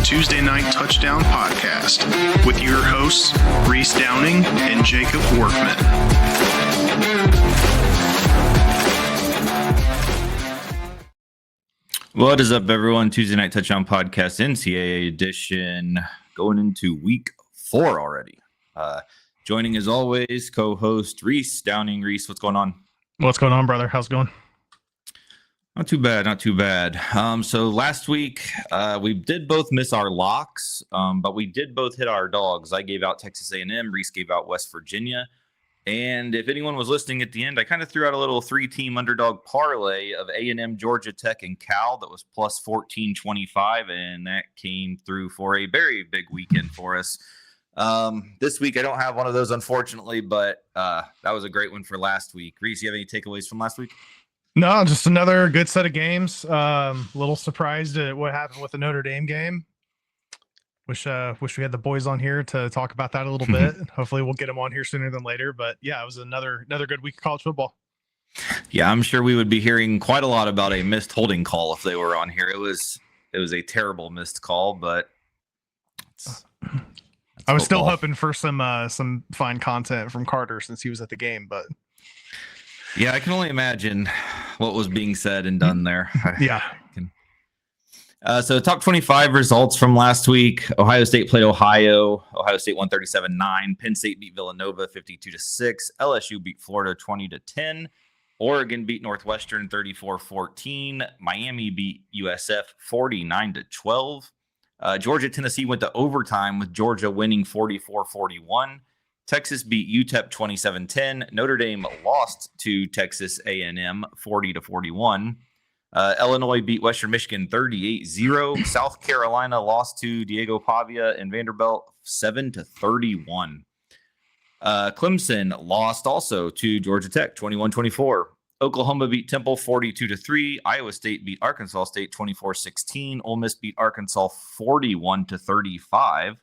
Tuesday Night Touchdown Podcast with your hosts, Reese Downing and Jacob Workman. What is up, everyone? Tuesday Night Touchdown Podcast, NCAA edition, going into week 4 already. Joining, as always, co-host Reese Downing. Reese, what's going on? What's going on, brother? How's it going? Not too bad, not too bad. So last week, we did both miss our locks, but we did both hit our dogs. I gave out Texas A&M, Reese gave out West Virginia. And if anyone was listening at the end, I kind of threw out a little 3-team underdog parlay of A&M, Georgia Tech, and Cal that was plus 1425, and that came through for a very big weekend for us. This week, I don't have one of those, unfortunately, but that was a great one for last week. Reese, you have any takeaways from last week? No, just another good set of games. A little surprised at what happened with the Notre Dame game. Wish we had the boys on here to talk about that a little bit. Hopefully we'll get them on here sooner than later. But yeah, it was another good week of college football. Yeah, I'm sure we would be hearing quite a lot about a missed holding call if they were on here. It was a terrible missed call, but I was still hoping for some fine content from Carter since he was at the game, but yeah, I can only imagine what was being said and done there. Yeah. So top 25 results from last week. Ohio State played Ohio. Ohio State won 37-9. Penn State beat Villanova 52-6. LSU beat Florida 20-10. Oregon beat Northwestern 34-14. Miami beat USF 49-12. Georgia Tennessee went to overtime with Georgia winning 44-41. Texas beat UTEP 27-10. Notre Dame lost to Texas A&M 40-41. Illinois beat Western Michigan 38-0. South Carolina lost to Diego Pavia and Vanderbilt 7-31. Clemson lost also to Georgia Tech 21-24. Oklahoma beat Temple 42-3. Iowa State beat Arkansas State 24-16. Ole Miss beat Arkansas 41-35.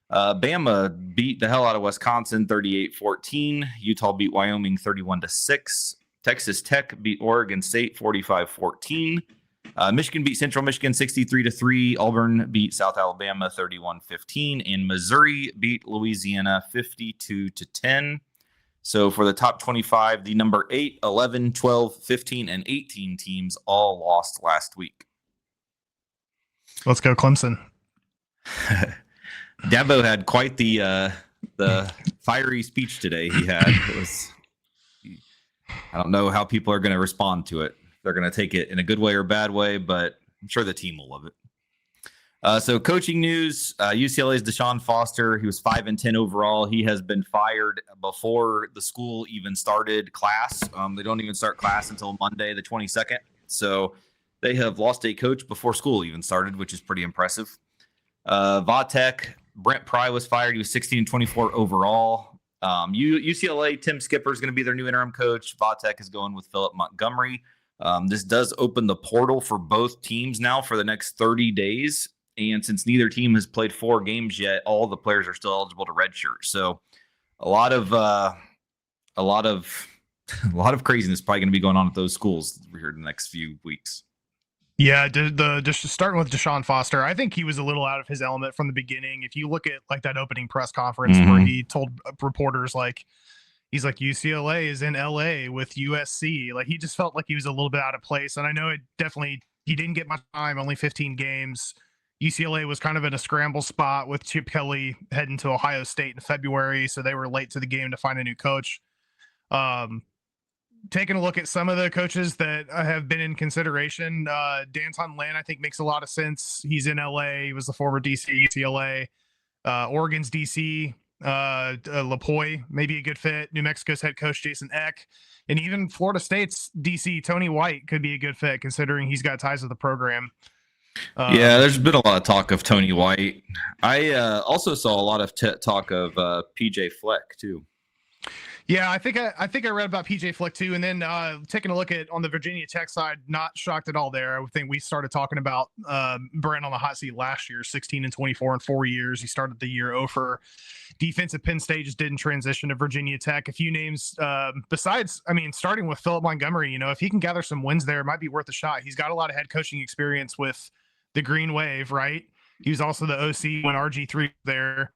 Bama beat the hell out of Wisconsin 38-14. Utah beat Wyoming 31-6. Texas Tech beat Oregon State 45-14. Michigan beat Central Michigan 63-3. Auburn beat South Alabama 31-15. And Missouri beat Louisiana 52-10. So for the top 25, the number 8, 11, 12, 15, and 18 teams all lost last week. Let's go Clemson. Dabo had quite the fiery speech today. He had. I don't know how people are going to respond to it. They're going to take it in a good way or bad way, but I'm sure the team will love it. So coaching news, UCLA's Deshaun Foster, he was 5-10 overall. He has been fired before the school even started class. They don't even start class until Monday, the 22nd. So they have lost a coach before school even started, which is pretty impressive. Vatek, Brent Pry was fired. He was 16-24 overall. UCLA, Tim Skipper is going to be their new interim coach. Vatek is going with Philip Montgomery. This does open the portal for both teams now for the next 30 days. And since neither team has played 4 games yet, all the players are still eligible to redshirt. So a lot of craziness probably going to be going on at those schools here in the next few weeks. Yeah, just starting with Deshaun Foster, I think he was a little out of his element from the beginning. If you look at like that opening press conference where he told reporters he's like UCLA is in LA with USC, like he just felt like he was a little bit out of place. And I know he didn't get much time, only 15 games. UCLA was kind of in a scramble spot with Chip Kelly heading to Ohio State in February, so they were late to the game to find a new coach. Taking a look at some of the coaches that have been in consideration, Danton Lynn, I think, makes a lot of sense. He's in LA. He was the former DC, UCLA. Oregon's DC, Lapoy, maybe a good fit. New Mexico's head coach, Jason Eck. And even Florida State's DC, Tony White, could be a good fit considering he's got ties with the program. Yeah, there's been a lot of talk of Tony White. I also saw a lot of talk of PJ Fleck, too. Yeah, I think I read about PJ Fleck too, and then taking a look at on the Virginia Tech side, not shocked at all there. I think we started talking about Brent on the hot seat last year, 16-24 in 4 years. He started the year over. Defensive Penn State just didn't transition to Virginia Tech. A few names besides, starting with Philip Montgomery, if he can gather some wins there, it might be worth a shot. He's got a lot of head coaching experience with the Green Wave, right? He was also the OC when RG3 was there.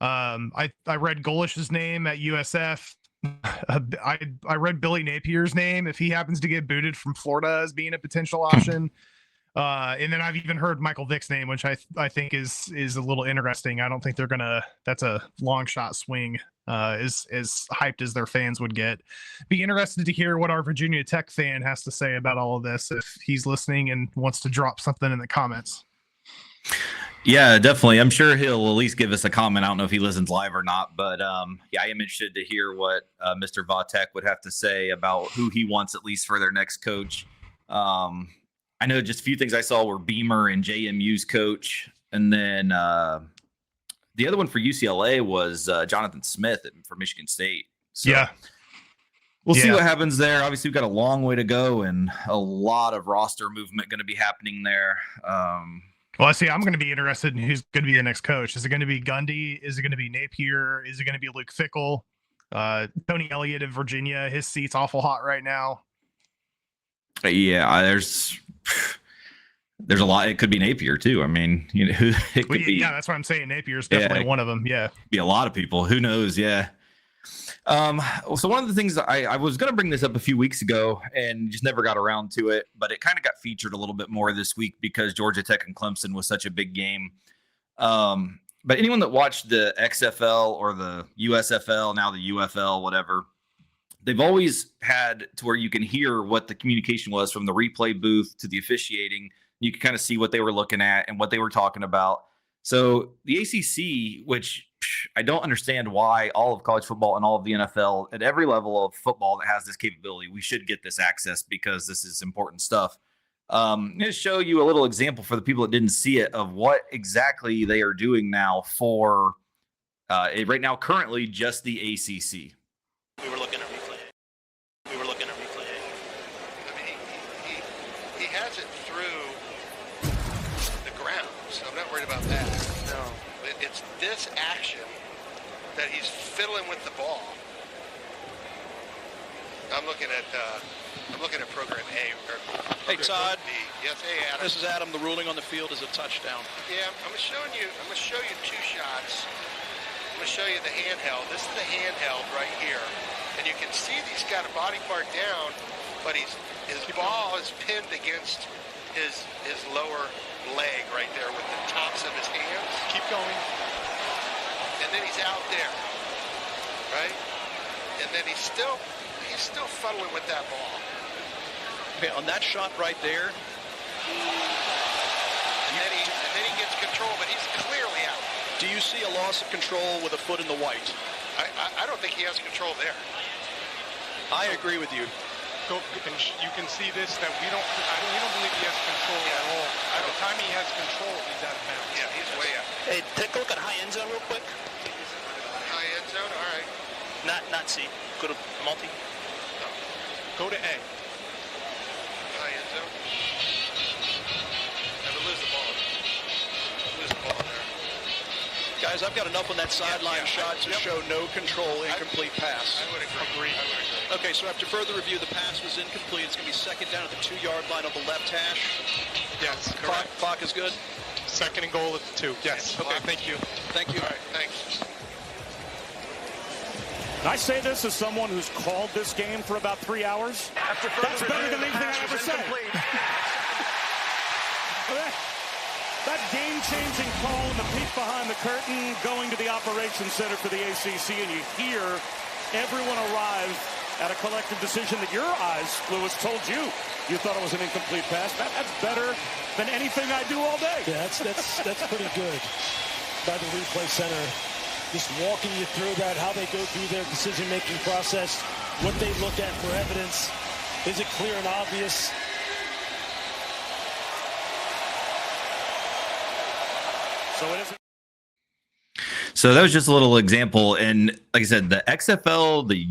I read Golish's name at USF. I read Billy Napier's name if he happens to get booted from Florida as being a potential option. And then I've even heard Michael Vick's name, which I think is a little interesting. I don't think they're gonna. That's a long shot swing. As hyped as their fans would get. Be interested to hear what our Virginia Tech fan has to say about all of this if he's listening and wants to drop something in the comments. Yeah, definitely. I'm sure he'll at least give us a comment. I don't know if he listens live or not, but yeah, I am interested to hear what Mr. Vatek would have to say about who he wants at least for their next coach. I know just a few things I saw were Beamer and JMU's coach, and then the other one for UCLA was Jonathan Smith for Michigan State. So yeah. We'll see what happens there. Obviously, we've got a long way to go and a lot of roster movement going to be happening there. Well, I see. I'm going to be interested in who's going to be the next coach. Is it going to be Gundy? Is it going to be Napier? Is it going to be Luke Fickell? Tony Elliott of Virginia. His seat's awful hot right now. Yeah, there's a lot. It could be Napier too. I mean, it could be. Yeah, that's what I'm saying. Napier's definitely one of them. Yeah, be a lot of people. Who knows? Yeah. So one of the things I was going to bring this up a few weeks ago and just never got around to it, but it kind of got featured a little bit more this week because Georgia Tech and Clemson was such a big game. But anyone that watched the XFL or the USFL, now the UFL, whatever, they've always had to where you can hear what the communication was from the replay booth to the officiating. You can kind of see what they were looking at and what they were talking about. So the ACC, which I don't understand why all of college football and all of the NFL at every level of football that has this capability, we should get this access because this is important stuff. I'm going to show you a little example for the people that didn't see it of what exactly they are doing now for right now, currently just the ACC. We were looking at replay. I mean, he has it through the ground, so I'm not worried about that. No, it's this action that he's fiddling with the ball. I'm looking at program A. Hey Todd. B. Yes, hey Adam. This is Adam. The ruling on the field is a touchdown. Yeah, I'm gonna show you two shots. I'm gonna show you the handheld. This is the handheld right here, and you can see he's got a body part down, but his ball is pinned against his lower leg right there with the tops of his hands. Keep going. And then he's out there, right? And then he's still fuddling with that ball. Okay, on that shot right there. And then he gets control, but he's clearly out. Do you see a loss of control with a foot in the white? I don't think he has control there. I agree with you. You can see this that we don't believe he has control at all. By the time he has control, he's out of bounds. Yeah, he's way out. Hey, take a look at high end zone real quick. High end zone, all right. Not C. Go to multi. No. Go to A. High end zone. Never lose the ball. Lose the ball there. Guys, I've got enough on that sideline shot to show no control, incomplete pass. I would agree. Okay, so after further review, the pass was incomplete. It's going to be second down at the 2-yard line on the left hash. Yes, correct. Clock is good. Second and goal at the 2. Yes. Okay, thank you. Thank you. All right, thanks. I say this as someone who's called this game for about 3 hours. That's better than anything I ever said. That game-changing call and the peek behind the curtain going to the operations center for the ACC, and you hear everyone arrive at a collective decision that your eyes, Lewis, told you thought it was an incomplete pass. That's better than anything I do all day. Yeah, that's pretty good by the replay center. Just walking you through that, how they go through their decision-making process, what they look at for evidence. Is it clear and obvious? So that was just a little example. And like I said, the XFL, the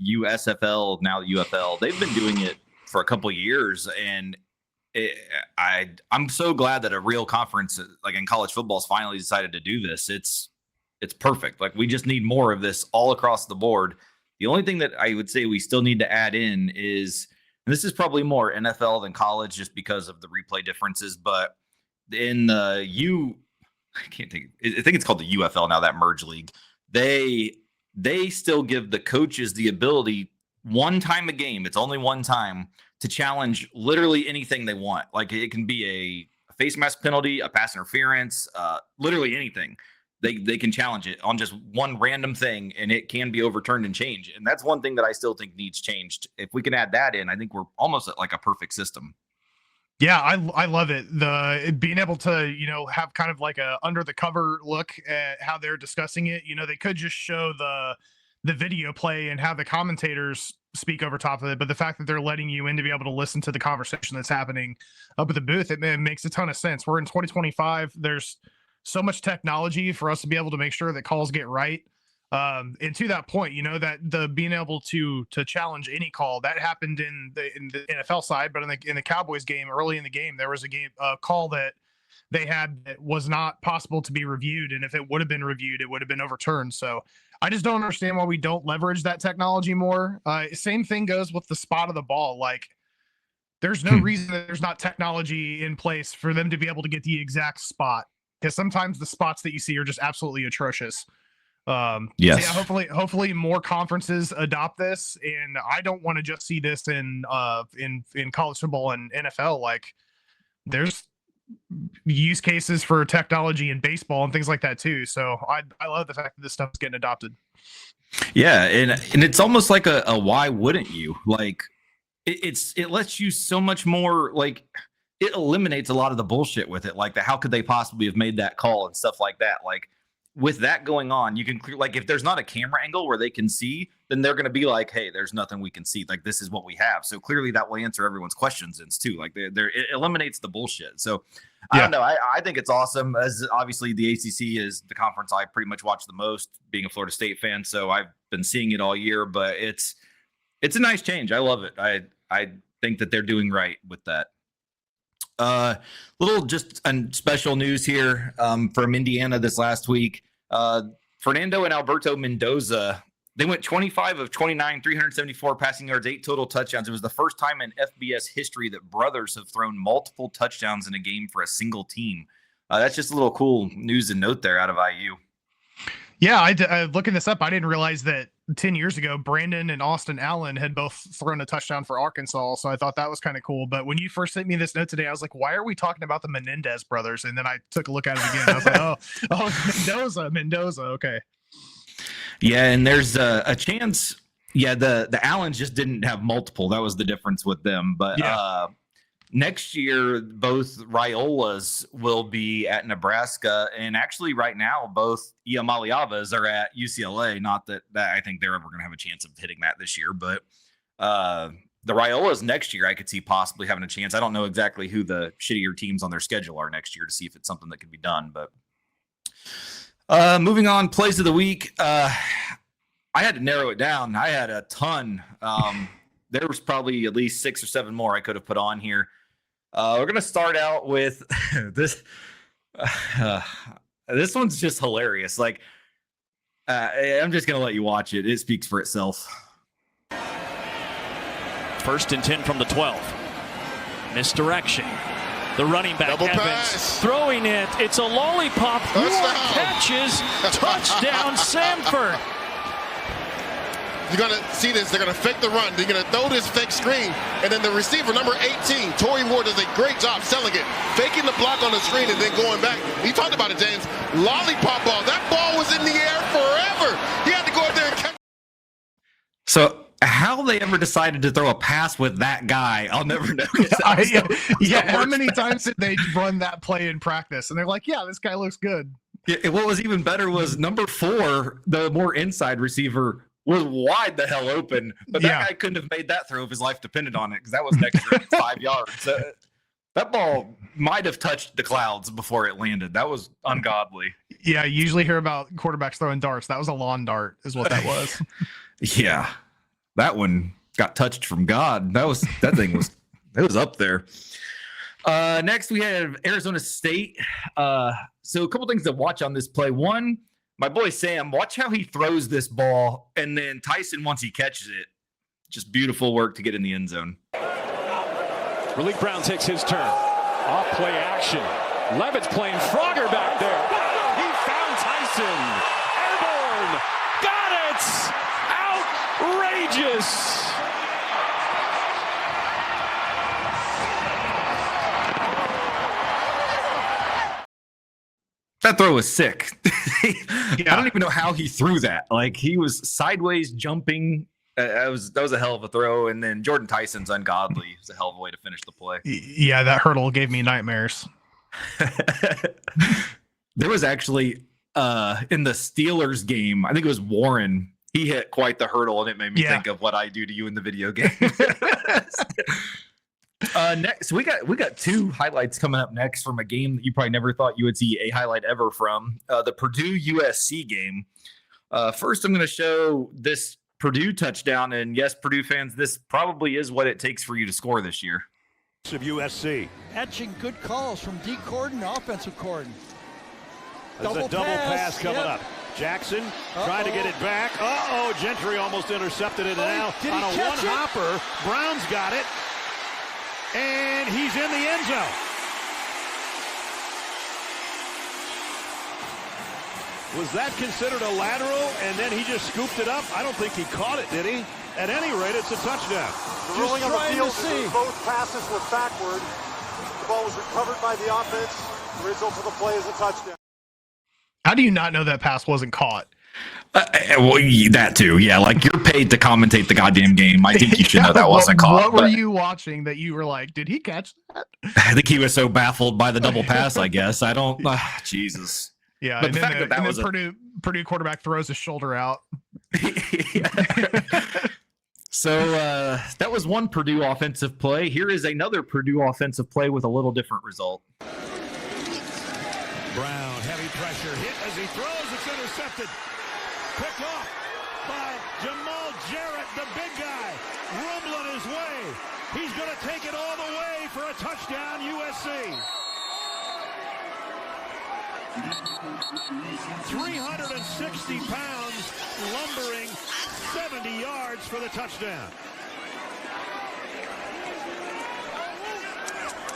USFL, now the UFL, they've been doing it for a couple of years. And I'm so glad that a real conference like in college football has finally decided to do this. It's perfect. Like we just need more of this all across the board. The only thing that I would say we still need to add in is, and this is probably more NFL than college just because of the replay differences, but in the I can't think. I think it's called the UFL now, that merge league. They still give the coaches the ability one time a game. It's only one time to challenge literally anything they want. Like it can be a face mask penalty, a pass interference, literally anything. They can challenge it on just one random thing, and it can be overturned and changed. And that's one thing that I still think needs changed. If we can add that in, I think we're almost at like a perfect system. Yeah, I love it. Being able to, have kind of like a under the cover look at how they're discussing it. They could just show the video play and have the commentators speak over top of it, but the fact that they're letting you in to be able to listen to the conversation that's happening up at the booth, it makes a ton of sense. We're in 2025. There's so much technology for us to be able to make sure that calls get right. And to that point, that the being able to challenge any call that happened in the NFL side, but in the Cowboys game, early in the game, there was a call that they had that was not possible to be reviewed. And if it would have been reviewed, it would have been overturned. So I just don't understand why we don't leverage that technology more. Same thing goes with the spot of the ball. Like there's no reason that there's not technology in place for them to be able to get the exact spot. Because sometimes the spots that you see are just absolutely atrocious. Yes. So yeah, hopefully more conferences adopt this, and I don't want to just see this in college football and NFL. Like there's use cases for technology in baseball and things like that too. So I love the fact that this stuff is getting adopted. Yeah, and it's almost like a why wouldn't you? Like it lets you so much more, like it eliminates a lot of the bullshit with it, like the how could they possibly have made that call and stuff like that. Like with that going on, you can like if there's not a camera angle where they can see, then they're going to be like, hey, there's nothing we can see. Like this is what we have. So clearly that will answer everyone's questions too. Like it eliminates the bullshit. So I don't know. I think it's awesome. As obviously the ACC is the conference I pretty much watch the most, being a Florida State fan. So I've been seeing it all year, but it's a nice change. I love it. I think that they're doing right with that. Little just special news here from Indiana this last week. Fernando and Alberto Mendoza, they went 25 of 29, 374 passing yards, 8 total touchdowns. It was the first time in FBS history that brothers have thrown multiple touchdowns in a game for a single team. That's just a little cool news and note there out of IU. Yeah, looking this up, I didn't realize that 10 years ago, Brandon and Austin Allen had both thrown a touchdown for Arkansas. So I thought that was kind of cool. But when you first sent me this note today, I was like, why are we talking about the Menendez brothers? And then I took a look at it again. I was like, oh, Mendoza. Okay. Yeah. And there's a chance. Yeah. The Allens just didn't have multiple. That was the difference with them. But next year, both Raiolas will be at Nebraska. And actually right now, both Iamaliavas are at UCLA. Not that I think they're ever going to have a chance of hitting that this year, but the Raiolas next year, I could see possibly having a chance. I don't know exactly who the shittier teams on their schedule are next year to see if it's something that could be done. But moving on, plays of the week. I had to narrow it down. I had a ton. There was probably at least 6 or 7 more I could have put on here. We're going to start out with this. This one's just hilarious. Like, I'm just going to let you watch it. It speaks for itself. 1st and 10 from the 12. Misdirection. The running back, Double Evans, pass. Throwing it. It's a lollipop. Ward catches. Touchdown, Samford. You're going to see this. They're going to fake the run. They're going to throw this fake screen. And then the receiver, number 18, Torrey Ward, does a great job selling it. Faking the block on the screen and then going back. You talked about it, James. Lollipop ball. That ball was in the air forever. He had to go out there and catch. So how they ever decided to throw a pass with that guy, I'll never know. How many times did they run that play in practice? And they're like, yeah, this guy looks good. Yeah, what was even better was number 4, the more inside receiver, was wide the hell open, but that guy couldn't have made that throw if his life depended on it, because that was an extra 5 yards. That ball might have touched the clouds before it landed. That was ungodly. Yeah, you usually hear about quarterbacks throwing darts. That was a lawn dart is what that was. Yeah, that one got touched from God. That thing was it was up there. Next, we have Arizona State. So a couple things to watch on this play. One, my boy Sam, watch how he throws this ball, and then Tyson, once he catches it, just beautiful work to get in the end zone. Malik Brown takes his turn. Off play action. Levitt's playing Frogger back there. Davis. That throw was sick. I Yeah. don't even know how he threw that. Like, he was sideways jumping. That was a hell of a throw. And then Jordan Tyson's ungodly. It was a hell of a way to finish the play. Yeah, that hurdle gave me nightmares. There was actually in the Steelers game, I think it was Warren. He hit quite the hurdle, and it made me think of what I do to you in the video game. Next, we got two highlights coming up next from a game that you probably never thought you would see a highlight ever from. The Purdue USC game. First, I'm going to show this Purdue touchdown, and yes, Purdue fans, this probably is what it takes for you to score this year. Of USC. Etching good calls from D. Corden, offensive Corden. There's a double pass coming up. Jackson trying to get it back. Gentry almost intercepted it. Now on a one-hopper, Brown's got it. And he's in the end zone. Was that considered a lateral? And then he just scooped it up? I don't think he caught it, did he? At any rate, it's a touchdown. The ruling on the field is both passes were backward. The ball was recovered by the offense. The result of the play is a touchdown. How do you not know that pass wasn't caught? Well, that too. Yeah, like, you're paid to commentate the goddamn game. I think you should know that wasn't caught. What were you watching that you were like, did he catch that? I think he was so baffled by the double pass, I guess. I don't Jesus. Yeah, but and the then, fact that was Purdue quarterback throws his shoulder out. So that was one Purdue offensive play. Here is another Purdue offensive play with a little different result. Brown, heavy pressure, hit as he throws, it's intercepted. Picked off by Jamal Jarrett, the big guy, rumbling his way. He's going to take it all the way for a touchdown, USC. 360 pounds, lumbering 70 yards for the touchdown.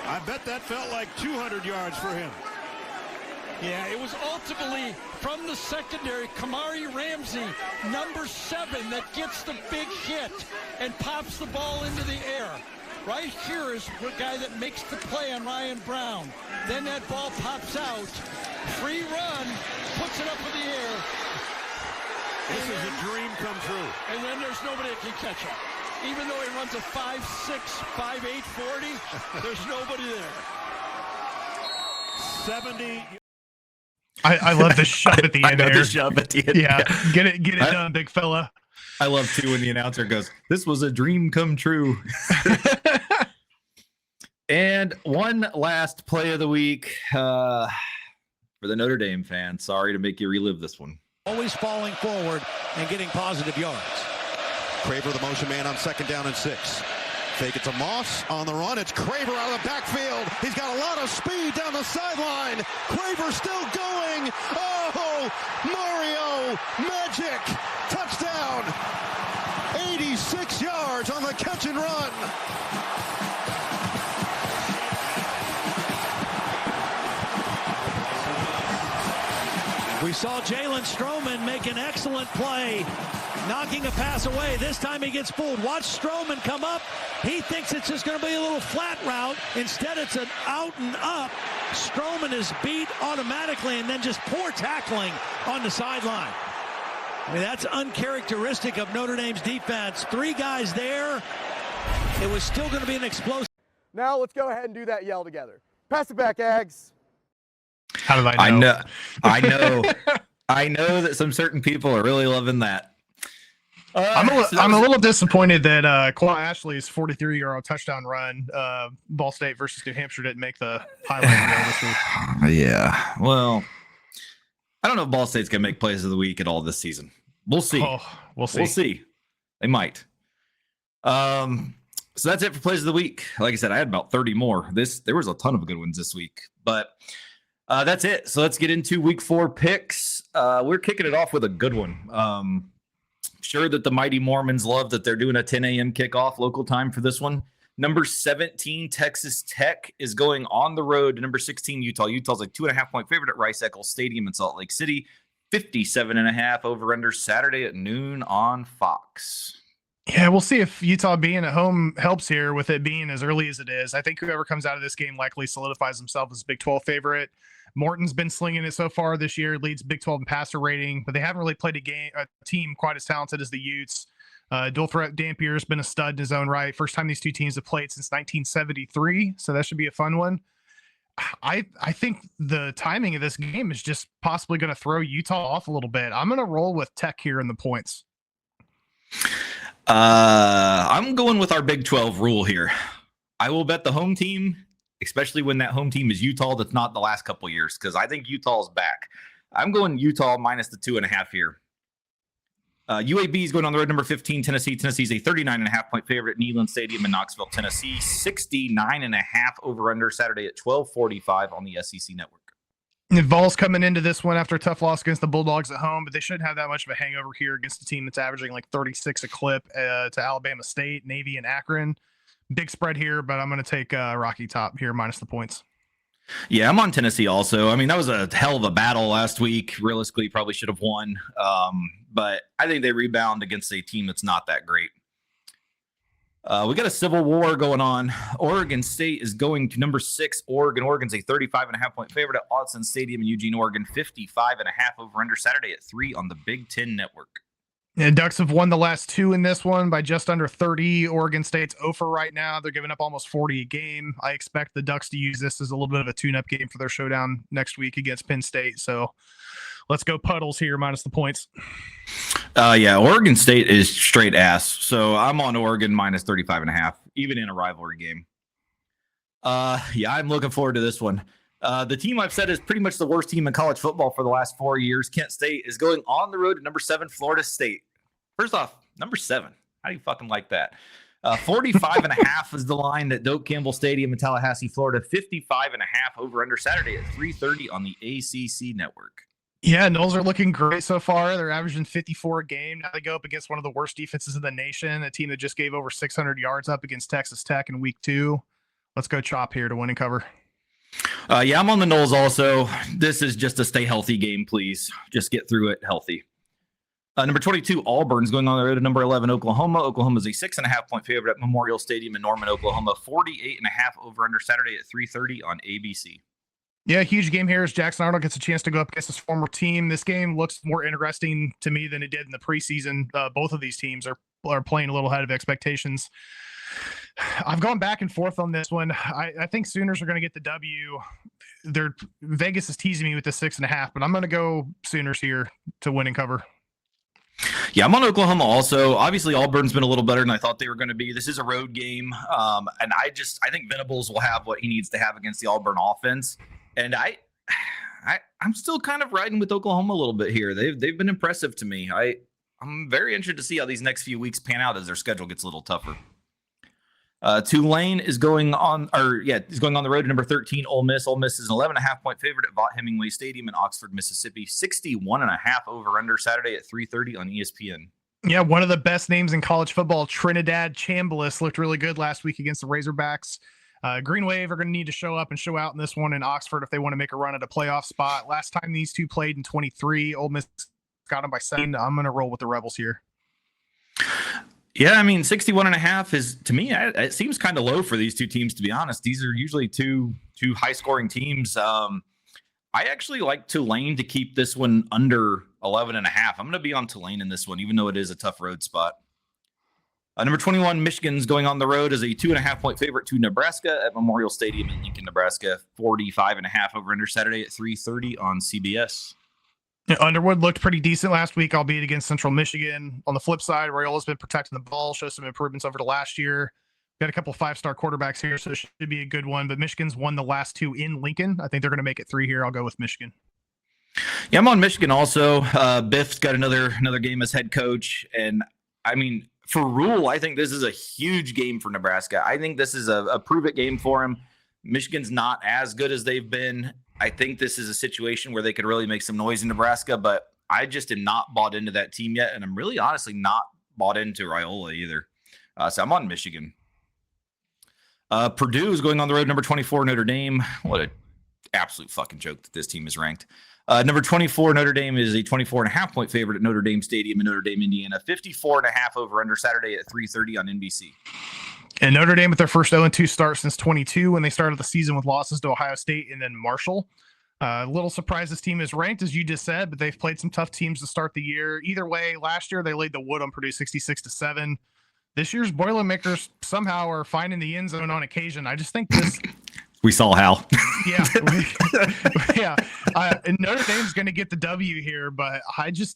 I bet that felt like 200 yards for him. Yeah, it was ultimately from the secondary, Kamari Ramsey, number 7, that gets the big hit and pops the ball into the air. Right here is the guy that makes the play on Ryan Brown. Then that ball pops out, free run, puts it up in the air. This is a dream come true. And then there's nobody that can catch him. Even though he runs a 5'6", 5'8", 40, there's nobody there. 70. I love the shove at the end there. The shove at the end. Yeah, get it done, big fella. I love too when the announcer goes, "This was a dream come true." And one last play of the week for the Notre Dame fans. Sorry to make you relive this one. Always falling forward and getting positive yards. Craver, the motion man, on 2nd down and 6. Fake it to Moss on the run. It's Craver out of the backfield. He's got a lot of speed down the sideline. Craver still going. Oh, Mario Magic. Touchdown. 86 yards on the catch and run. We saw Jalen Stroman make an excellent play, knocking a pass away. This time he gets fooled. Watch Stroman come up. He thinks it's just going to be a little flat route. Instead, it's an out and up. Stroman is beat automatically, and then just poor tackling on the sideline. I mean, that's uncharacteristic of Notre Dame's defense. 3 guys there. It was still going to be an explosive. Now let's go ahead and do that yell together. Pass it back, Ags. How did I know? I know that some certain people are really loving that. I'm a little disappointed that Claw Ashley's 43-yard touchdown run, Ball State versus New Hampshire, didn't make the highlight reel this week. Yeah, well, I don't know if Ball State's gonna make plays of the week at all this season. We'll see. We'll see. We'll see. They might. So that's it for plays of the week. Like I said, I had about 30 more. There was a ton of good ones this week, but that's it. So let's get into week 4 picks. We're kicking it off with a good one. Sure that the Mighty Mormons love that they're doing a 10 a.m. kickoff local time for this one. Number 17, Texas Tech, is going on the road to number 16, Utah. Utah's a 2.5-point favorite at Rice-Eccles Stadium in Salt Lake City. 57.5 over-under Saturday at noon on Fox. Yeah, we'll see if Utah being at home helps here with it being as early as it is. I think whoever comes out of this game likely solidifies himself as Big 12 favorite. Morton's been slinging it so far this year, leads Big 12 in passer rating, but they haven't really played a team quite as talented as the Utes. Dual threat Dampier's been a stud in his own right. First time these two teams have played since 1973, so that should be a fun one. I think the timing of this game is just possibly going to throw Utah off a little bit. I'm going to roll with Tech here in the points. I'm going with our Big 12 rule here. I will bet the home team, especially when that home team is Utah. That's not the last couple years, because I think Utah's back. I'm going Utah minus the 2.5 here. UAB is going on the road, number 15, Tennessee. Tennessee's a 39.5 point favorite at Neyland Stadium in Knoxville, Tennessee. 69.5 over under Saturday at 12:45 on the SEC network. Vols coming into this one after a tough loss against the Bulldogs at home, but they shouldn't have that much of a hangover here against a team that's averaging like 36 a clip to Alabama State, Navy, and Akron. Big spread here, but I'm going to take Rocky Top here minus the points. Yeah, I'm on Tennessee also. I mean, that was a hell of a battle last week. Realistically, probably should have won. But I think they rebound against a team that's not that great. We got a civil war going on. Oregon State is going to number 6, Oregon. Oregon's a 35.5 point favorite at Autzen Stadium in Eugene, Oregon. 55.5 over under Saturday at 3 on the Big Ten Network. Yeah, Ducks have won the last 2 in this one by just under 30. Oregon State's 0 for right now. They're giving up almost 40 a game. I expect the Ducks to use this as a little bit of a tune-up game for their showdown next week against Penn State. So let's go Puddles here minus the points. Yeah, Oregon State is straight ass. So I'm on Oregon minus 35.5, even in a rivalry game. Yeah, I'm looking forward to this one. The team I've said is pretty much the worst team in college football for the last 4 years. Kent State is going on the road to number 7, Florida State. First off, number 7. How do you fucking like that? 45.5 is the line at Doak Campbell Stadium in Tallahassee, Florida. 55.5 over under Saturday at 3:30 on the ACC network. Yeah, Knowles are looking great so far. They're averaging 54 a game. Now they go up against one of the worst defenses in the nation, a team that just gave over 600 yards up against Texas Tech in week 2. Let's go Chop here to win and cover. Yeah, I'm on the Knowles also. This is just a stay healthy game, please. Just get through it healthy. Number 22, Auburn's going on the road to number 11, Oklahoma. Oklahoma is a 6.5 point favorite at Memorial Stadium in Norman, Oklahoma. 48.5 over under Saturday at 3:30 on ABC. Yeah, huge game here as Jackson Arnold gets a chance to go up against his former team. This game looks more interesting to me than it did in the preseason. Both of these teams are playing a little ahead of expectations. I've gone back and forth on this one. I think Sooners are going to get the W. Vegas is teasing me with the 6.5, but I'm going to go Sooners here to win and cover. Yeah, I'm on Oklahoma also. Obviously, Auburn's been a little better than I thought they were going to be. This is a road game, and I think Venables will have what he needs to have against the Auburn offense. And I'm still kind of riding with Oklahoma a little bit here. They've been impressive to me. I'm very interested to see how these next few weeks pan out as their schedule gets a little tougher. Tulane is going on the road to number 13, Ole Miss. Ole Miss is an 11.5 point favorite at Vaught Hemingway Stadium in Oxford, Mississippi. 61.5 over under Saturday at 3:30 on ESPN. Yeah, one of the best names in college football, Trinidad Chambliss, looked really good last week against the Razorbacks. Green Wave are going to need to show up and show out in this one in Oxford if they want to make a run at a playoff spot. Last time these two played in 23, Ole Miss got them by 7. I'm going to roll with the Rebels here. Yeah, I mean, 61.5 is, to me, it seems kind of low for these two teams, to be honest. These are usually two high-scoring teams. I actually like Tulane to keep this one under 11.5. I'm going to be on Tulane in this one, even though it is a tough road spot. Number 21, Michigan's going on the road as a 2.5 point favorite to Nebraska at Memorial Stadium in Lincoln, Nebraska. 45.5 over under Saturday at 3:30 on CBS. Underwood looked pretty decent last week, albeit against Central Michigan. On the flip side, Rayola's been protecting the ball, shows some improvements over the last year. Got a couple 5-star quarterbacks here, so it should be a good one. But Michigan's won the last 2 in Lincoln. I think they're going to make it 3 here. I'll go with Michigan. Yeah, I'm on Michigan also. Biff's got another game as head coach. And, I mean, for Rule, I think this is a huge game for Nebraska. I think this is a prove-it game for him. Michigan's not as good as they've been. I think this is a situation where they could really make some noise in Nebraska, but I just am not bought into that team yet, and I'm really honestly not bought into Raiola either. So I'm on Michigan. Purdue is going on the road, number 24, Notre Dame. What an absolute fucking joke that this team is ranked. Number 24, Notre Dame is a 24.5-point favorite at Notre Dame Stadium in Notre Dame, Indiana. 54.5 over under Saturday at 3:30 on NBC. And Notre Dame with their first 0-2 start since 22 when they started the season with losses to Ohio State and then Marshall. A little surprised this team is ranked, as you just said, but they've played some tough teams to start the year. Either way, last year they laid the wood on Purdue 66-7. This year's Boilermakers somehow are finding the end zone on occasion. I just think this... We saw how. Yeah. And Notre Dame's going to get the W here, but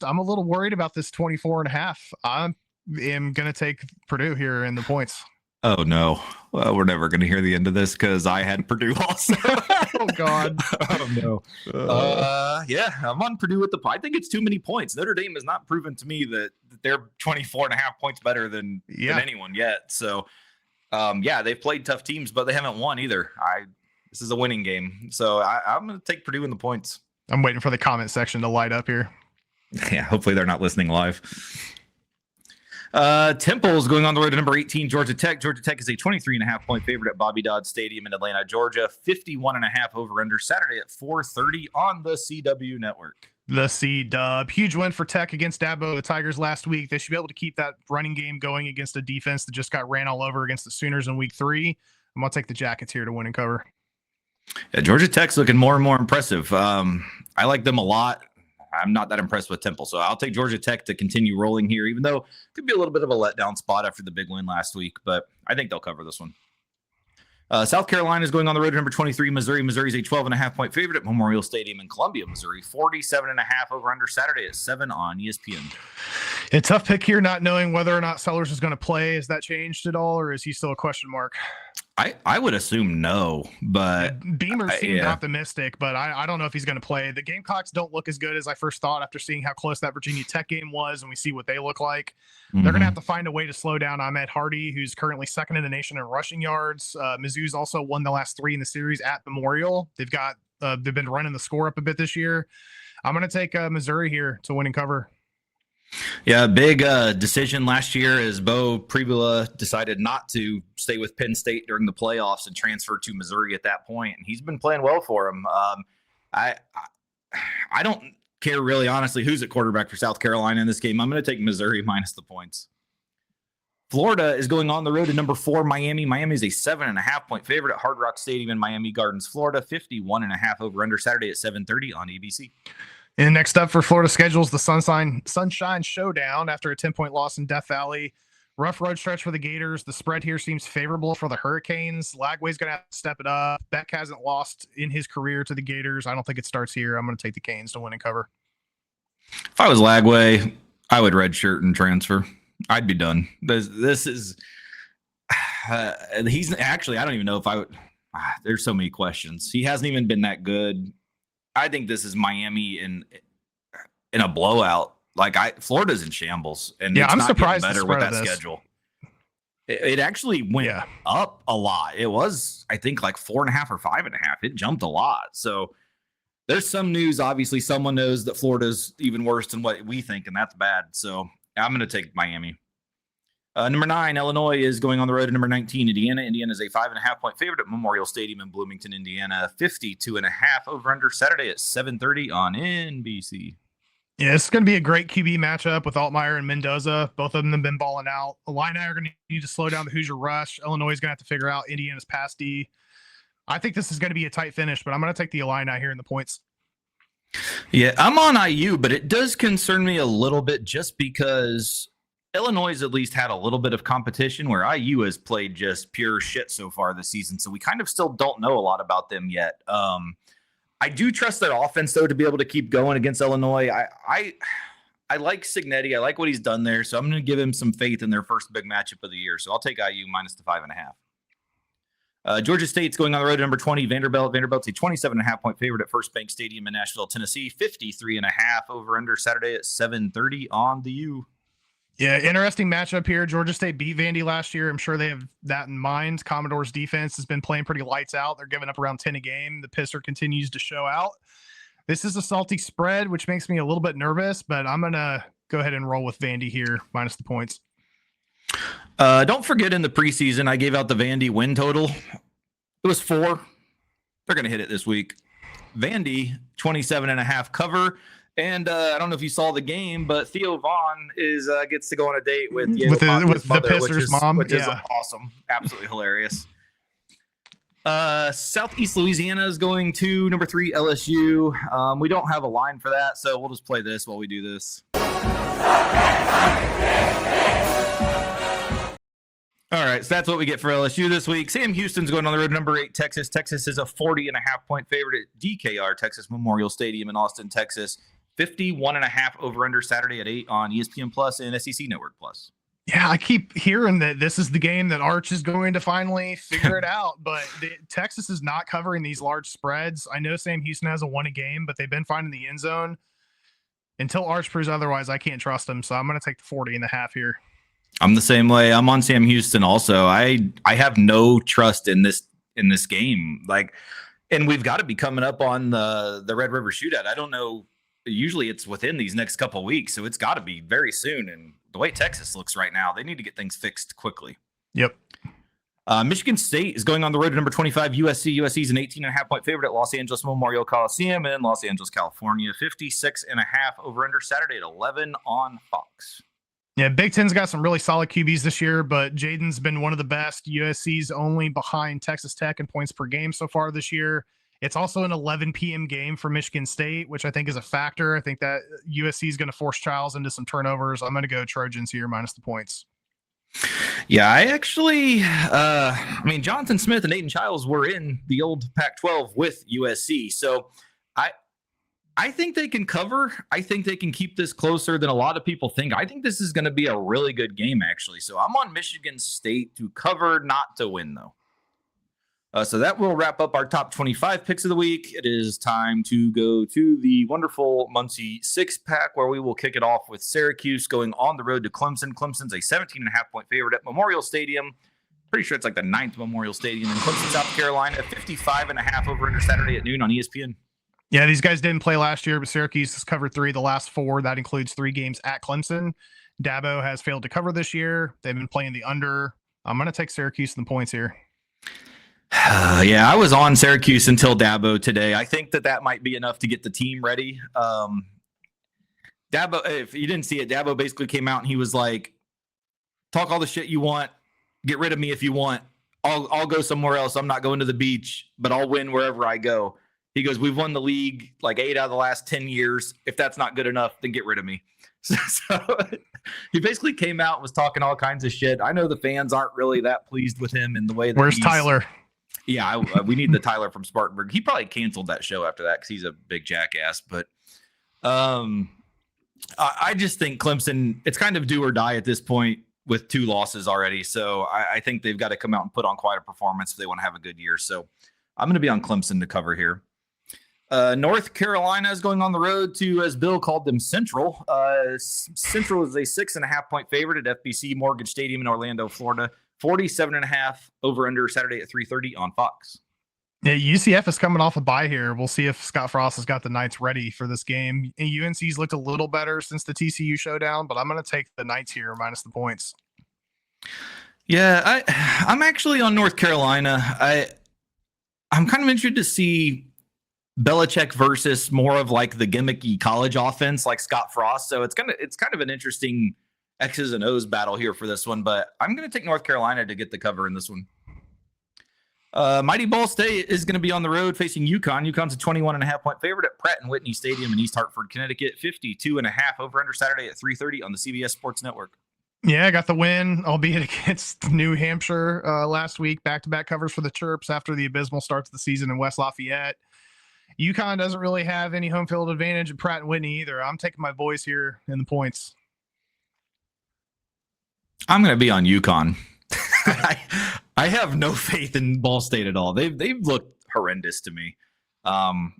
I'm a little worried about this 24.5. I am going to take Purdue here in the points. Oh, no. Well, we're never going to hear the end of this because I had Purdue also. Oh, God. Oh, no. Yeah, I'm on Purdue with the I think it's too many points. Notre Dame has not proven to me that they're 24.5 points better than anyone yet. So, they've played tough teams, but they haven't won either. This is a winning game. So I'm going to take Purdue in the points. I'm waiting for the comment section to light up here. Yeah, hopefully they're not listening live. Temple is going on the road to number 18, Georgia Tech. Georgia Tech is a 23.5-point favorite at Bobby Dodd Stadium in Atlanta, Georgia. 51.5 over under Saturday at 4:30 on the CW network. The C-Dub. Huge win for Tech against Dabo, the Tigers, last week. They should be able to keep that running game going against a defense that just got ran all over against the Sooners in week 3. I'm going to take the Jackets here to win and cover. Yeah, Georgia Tech's looking more and more impressive. I like them a lot. I'm not that impressed with Temple, so I'll take Georgia Tech to continue rolling here, even though it could be a little bit of a letdown spot after the big win last week, but I think they'll cover this one. South Carolina is going on the road to number 23, Missouri. Missouri's a 12.5-point favorite at Memorial Stadium in Columbia, Missouri. 47.5 over under Saturday at 7 on ESPN. A tough pick here, not knowing whether or not Sellers is going to play. Has that changed at all, or is he still a question mark? I would assume no, but Beamer seemed optimistic, but I don't know if he's going to play. The Gamecocks don't look as good as I first thought after seeing how close that Virginia Tech game was, and we see what they look like. They're going to have to find a way to slow down Ahmed Hardy, who's currently second in the nation in rushing yards. Mizzou's also won the last 3 in the series at Memorial. They've been running the score up a bit this year. I'm going to take Missouri here to win and cover. Yeah, big decision last year as Bo Pribula decided not to stay with Penn State during the playoffs and transfer to Missouri at that point. And he's been playing well for him. I don't care really, honestly, who's at quarterback for South Carolina in this game. I'm going to take Missouri minus the points. Florida is going on the road to number 4, Miami. Miami is a 7.5-point favorite at Hard Rock Stadium in Miami Gardens, Florida. 51.5 over under Saturday at 7:30 on ABC. And next up for Florida schedules, the Sunshine Showdown after a 10-point loss in Death Valley. Rough road stretch for the Gators. The spread here seems favorable for the Hurricanes. Lagway's going to have to step it up. Beck hasn't lost in his career to the Gators. I don't think it starts here. I'm going to take the Canes to win and cover. If I was Lagway, I would redshirt and transfer. I'd be done. This is he's actually, I don't even know if I would. There's so many questions. He hasn't even been that good. I think this is Miami in a blowout. Florida's in shambles, and yeah, it's I'm not surprised better with that schedule. It actually went up a lot. It was, I think, like 4.5 or 5.5. It jumped a lot. So there's some news. Obviously, someone knows that Florida's even worse than what we think, and that's bad. So I'm going to take Miami. Number 9, Illinois is going on the road to number 19, Indiana. Indiana is a 5.5-point favorite at Memorial Stadium in Bloomington, Indiana. 52.5 over under Saturday at 7:30 on NBC. Yeah, it's going to be a great QB matchup with Altmaier and Mendoza. Both of them have been balling out. Illini are going to need to slow down the Hoosier rush. Illinois is going to have to figure out Indiana's pass D. I think this is going to be a tight finish, but I'm going to take the Illini here in the points. Yeah, I'm on IU, but it does concern me a little bit just because Illinois has at least had a little bit of competition where IU has played just pure shit so far this season. So we kind of still don't know a lot about them yet. I do trust their offense, though, to be able to keep going against Illinois. I like Cignetti. I like what he's done there. So I'm going to give him some faith in their first big matchup of the year. So I'll take IU minus the 5.5. Georgia State's going on the road to number 20, Vanderbilt. Vanderbilt's a 27.5-point favorite at First Bank Stadium in Nashville, Tennessee. 53.5 over under Saturday at 7:30 on the U. Yeah, interesting matchup here. Georgia State beat Vandy last year. I'm sure they have that in mind. Commodore's defense has been playing pretty lights out. They're giving up around 10 a game. The pisser continues to show out. This is a salty spread, which makes me a little bit nervous, but I'm going to go ahead and roll with Vandy here, minus the points. Don't forget in the preseason, I gave out the Vandy win total. It was 4. They're going to hit it this week. Vandy 27.5 cover. And I don't know if you saw the game, but Theo Vaughn gets to go on a date with the mother, Pissers mom, which is awesome, absolutely hilarious. Southeast Louisiana is going to number 3 LSU. We don't have a line for that, so we'll just play this while we do this. All right, so that's what we get for LSU this week. Sam Houston's going on the road, number 8 Texas. Texas is a 40.5-point favorite at DKR, Texas Memorial Stadium in Austin, Texas. 51.5 over/under Saturday at 8 on ESPN Plus and SEC Network Plus. Yeah, I keep hearing that this is the game that Arch is going to finally figure it out, but Texas is not covering these large spreads. I know Sam Houston has a 1-a-game, but they've been finding the end zone. Until Arch proves otherwise, I can't trust him, so I'm going to take the 40.5 here. I'm the same way. I'm on Sam Houston also. I have no trust in this game. And we've got to be coming up on the Red River Shootout. I don't know. Usually it's within these next couple of weeks, so it's got to be very soon. And the way Texas looks right now, they need to get things fixed quickly. Yep. Michigan State is going on the road to number 25 USC. USC is an 18.5-point favorite at Los Angeles Memorial Coliseum in Los Angeles, California. 56.5 over/under Saturday at 11 on Fox. Yeah, Big Ten's got some really solid QBs this year, but Jaden's been one of the best. USC's only behind Texas Tech in points per game so far this year. It's also an 11 p.m. game for Michigan State, which I think is a factor. I think that USC is going to force Childs into some turnovers. I'm going to go Trojans here minus the points. Yeah, I actually, Jonathan Smith and Aiden Childs were in the old Pac-12 with USC. So I think they can cover. I think they can keep this closer than a lot of people think. I think this is going to be a really good game, actually. So I'm on Michigan State to cover, not to win, though. So that will wrap up our top 25 picks of the week. It is time to go to the wonderful Muncie 6-pack, where we will kick it off with Syracuse going on the road to Clemson. Clemson's a 17.5-point favorite at Memorial Stadium. Pretty sure it's like the 9th Memorial Stadium in Clemson, South Carolina. 55.5 over/under Saturday at noon on ESPN. Yeah, these guys didn't play last year, but Syracuse has covered 3 of the last 4. That includes 3 games at Clemson. Dabo has failed to cover this year. They've been playing the under. I'm going to take Syracuse and the points here. Yeah, I was on Syracuse until Dabo today. I think that might be enough to get the team ready. Dabo, if you didn't see it, Dabo basically came out and he was like, talk all the shit you want. Get rid of me if you want. I'll go somewhere else. I'm not going to the beach, but I'll win wherever I go. He goes, we've won the league like 8 out of the last 10 years. If that's not good enough, then get rid of me. So he basically came out and was talking all kinds of shit. I know the fans aren't really that pleased with him in the way that Where's Tyler? Yeah, we need the Tyler from Spartanburg. He probably canceled that show after that because he's a big jackass. But I just think Clemson, it's kind of do or die at this point with 2 losses already. So I think they've got to come out and put on quite a performance if they want to have a good year. So I'm going to be on Clemson to cover here. North Carolina is going on the road to, as Bill called them, Central. Central is a 6.5-point favorite at FBC Mortgage Stadium in Orlando, Florida. 47.5 over/under Saturday at 3:30 on Fox. Yeah, UCF is coming off a bye here. We'll see if Scott Frost has got the Knights ready for this game. UNC's looked a little better since the TCU showdown, but I'm going to take the Knights here minus the points. Yeah, I'm actually on North Carolina. I'm kind of interested to see Belichick versus more of like the gimmicky college offense like Scott Frost. So it's kind of an interesting X's and O's battle here for this one, but I'm going to take North Carolina to get the cover in this one. Mighty Ball State is going to be on the road facing UConn. UConn's a 21.5-point favorite at Pratt & Whitney Stadium in East Hartford, Connecticut. 52.5 over/under Saturday at 3:30 on the CBS Sports Network. Yeah, I got the win, albeit against New Hampshire last week. Back-to-back covers for the Chirps after the abysmal start to the season in West Lafayette. UConn doesn't really have any home field advantage at Pratt & Whitney either. I'm taking my boys here in the points. I'm going to be on UConn. I have no faith in Ball State at all. They've looked horrendous to me. I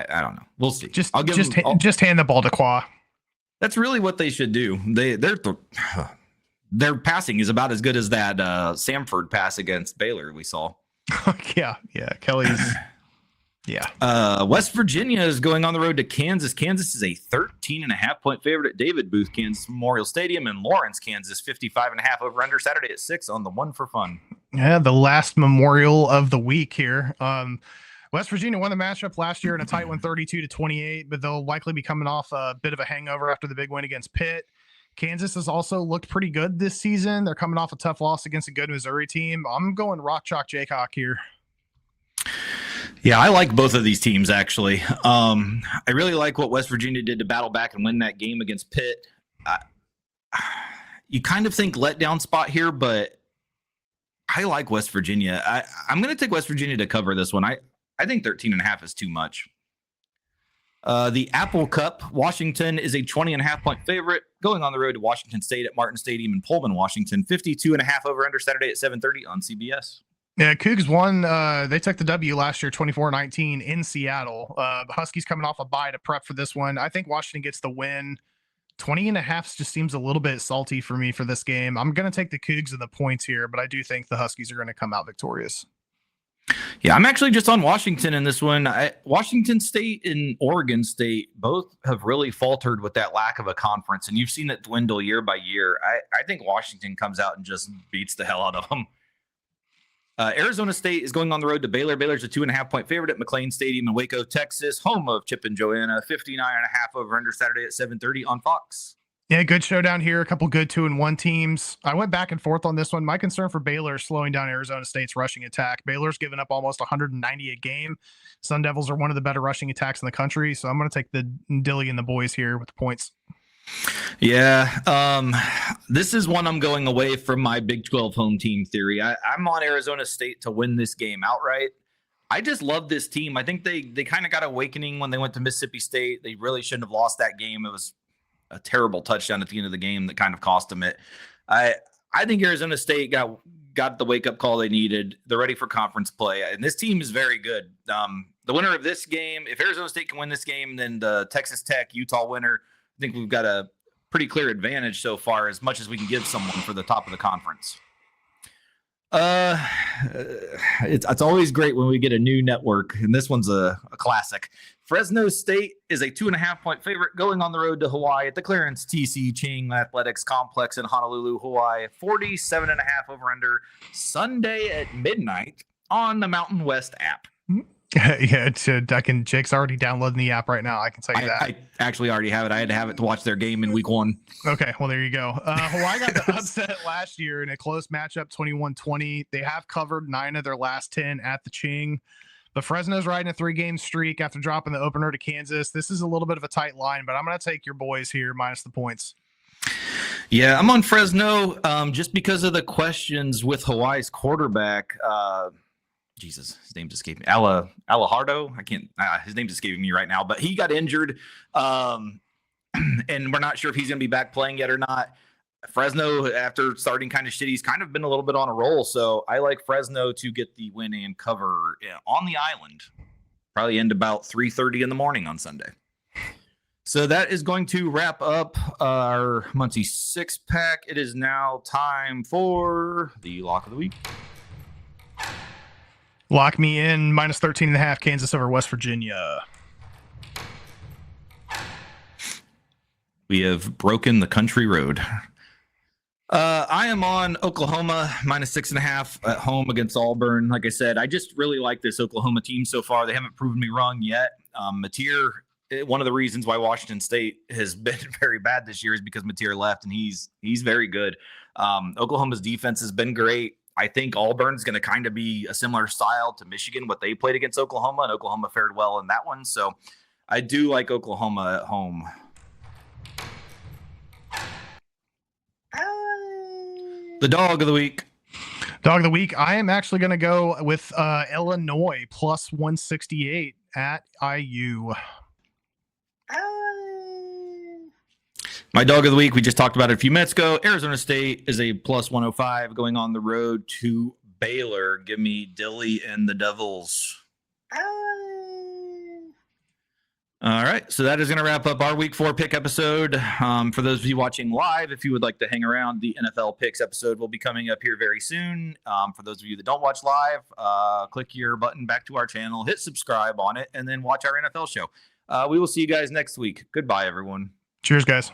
don't know. We'll see. Just hand the ball to Qua. That's really what they should do. Their passing is about as good as that Samford pass against Baylor we saw. Yeah. Kelly's. Yeah. West Virginia is going on the road to Kansas. Kansas is a 13.5-point favorite at David Booth, Kansas Memorial Stadium in Lawrence, Kansas. 55.5 over/under Saturday at 6 on the One for Fun. Yeah, the last Memorial of the week here. West Virginia won the matchup last year in a tight one, 32-28, but they'll likely be coming off a bit of a hangover after the big win against Pitt. Kansas has also looked pretty good this season. They're coming off a tough loss against a good Missouri team. I'm going Rock Chalk Jayhawk here. Yeah, I like both of these teams, actually. I really like what West Virginia did to battle back and win that game against Pitt. You kind of think letdown spot here, but I like West Virginia. I'm going to take West Virginia to cover this one. I think 13.5 is too much. The Apple Cup, Washington is a 20.5-point favorite going on the road to Washington State at Martin Stadium in Pullman, Washington. 52.5 over under Saturday at 7:30 on CBS. Yeah, Cougs won. They took the W last year, 24-19 in Seattle. The Huskies coming off a bye to prep for this one. I think Washington gets the win. 20.5 just seems a little bit salty for me for this game. I'm going to take the Cougs and the points here, but I do think the Huskies are going to come out victorious. Yeah, I'm actually just on Washington in this one. Washington State and Oregon State both have really faltered with that lack of a conference, and you've seen it dwindle year by year. I think Washington comes out and just beats the hell out of them. Arizona State is going on the road to Baylor. Baylor's a 2.5-point favorite at McLean Stadium in Waco, Texas, home of Chip and Joanna. 59.5 over under Saturday at 7:30 on Fox. Yeah, good showdown here. A couple good 2-1 teams. I went back and forth on this one. My concern for Baylor is slowing down Arizona State's rushing attack. Baylor's given up almost 190 a game. Sun Devils are one of the better rushing attacks in the country, so I'm going to take the Dilly and the boys here with the points. Yeah, this is one I'm going away from my Big 12 home team theory. I'm on Arizona State to win this game outright. I just love this team. I think they kind of got awakening when they went to Mississippi State. They really shouldn't have lost that game. It was a terrible touchdown at the end of the game that kind of cost them it. I think Arizona State got the wake-up call they needed. They're ready for conference play, and this team is very good. The winner of this game, if Arizona State can win this game, then the Texas Tech, Utah winner, I think we've got a pretty clear advantage so far, as much as we can give someone for the top of the conference. It's always great when we get a new network, and this one's a classic. Fresno State is a 2.5-point favorite going on the road to Hawaii at the Clarence T.C. Ching Athletics Complex in Honolulu, Hawaii. 47.5 over under Sunday at midnight on the Mountain West app. Yeah, Jake's already downloading the app right now. I can tell you that. I actually already have it. I had to have it to watch their game in week 1. Okay, well, there you go. Hawaii got the upset last year in a close matchup, 21-20. They have covered 9 of their last 10 at the Ching. But Fresno's riding a 3-game streak after dropping the opener to Kansas. This is a little bit of a tight line, but I'm going to take your boys here minus the points. Yeah, I'm on Fresno just because of the questions with Hawaii's quarterback. Jesus, his name's escaping me. Alajardo. I can't. His name's escaping me right now. But he got injured, and we're not sure if he's going to be back playing yet or not. Fresno, after starting kind of shitty, he's kind of been a little bit on a roll. So I like Fresno to get the win and cover on the island. Probably end about 3:30 in the morning on Sunday. So that is going to wrap up our Muncie 6-pack. It is now time for the lock of the week. Lock me in minus 13.5 Kansas over West Virginia. We have broken the country road. I am on Oklahoma minus 6.5 at home against Auburn. Like I said, I just really like this Oklahoma team so far. They haven't proven me wrong yet. Mateer, one of the reasons why Washington State has been very bad this year is because Mateer left, and he's very good. Oklahoma's defense has been great. I think Auburn's going to kind of be a similar style to Michigan, what they played against Oklahoma, and Oklahoma fared well in that one. So I do like Oklahoma at home. The dog of the week. Dog of the week. I am actually going to go with Illinois plus 168 at IU. My dog of the week, we just talked about it a few minutes ago. Arizona State is a plus 105 going on the road to Baylor. Give me Dilly and the Devils. All right, so that is going to wrap up our Week 4 pick episode. For those of you watching live, if you would like to hang around, the NFL picks episode will be coming up here very soon. For those of you that don't watch live, click your button back to our channel, hit subscribe on it, and then watch our NFL show. We will see you guys next week. Goodbye, everyone. Cheers, guys.